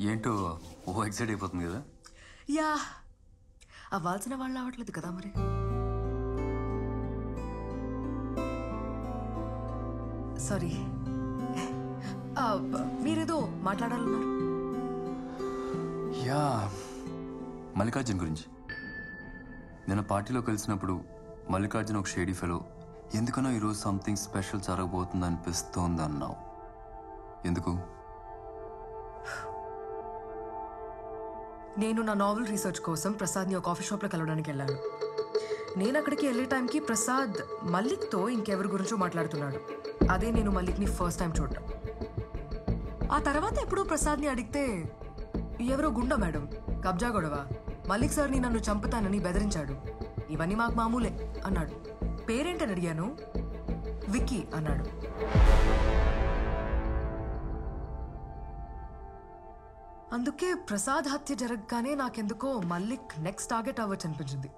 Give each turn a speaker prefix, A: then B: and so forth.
A: ఏంటో ఎక్సైట్ అయిపోతుంది కదా.
B: యా, అవ్వాల్సిన వాళ్ళు అవ్వట్లేదు కదా మరి. సారీ, మీరేదో మాట్లాడాలన్నారు.
A: యా, మల్లికార్జున్ గురించి. నేను పార్టీలో కలిసినప్పుడు మల్లికార్జున్ ఒక షేడీ ఫెలో, ఎందుకనో ఈరోజు సంథింగ్ స్పెషల్ జరగబోతుంది అనిపిస్తోంది అన్నావు. ఎందుకు?
B: నేను నా నావెల్ రీసెర్చ్ కోసం ప్రసాద్ని ఒక కాఫీ షాప్లో కలవడానికి వెళ్ళాను. నేను అక్కడికి వెళ్ళే టైంకి ప్రసాద్ మల్లిక్తో ఇంకెవరి గురించో మాట్లాడుతున్నాడు. అదే నేను మల్లిక్ని ఫస్ట్ టైం చూడటం. ఆ తర్వాత ఎప్పుడో ప్రసాద్ని అడిగితే ఎవరో గుండా మేడం కబ్జా గొడవ, మల్లిక్ సార్ని నన్ను చంపుతానని బెదిరించాడు, ఇవన్నీ మాకు మామూలే అన్నాడు. పేరేంటని అడిగాను, విక్కీ అన్నాడు. అందుకే ప్రసాద్ హత్య జరగగానే నాకెందుకో మల్లిక్ నెక్స్ట్ టార్గెట్ అవ్వచ్చు అనిపించింది.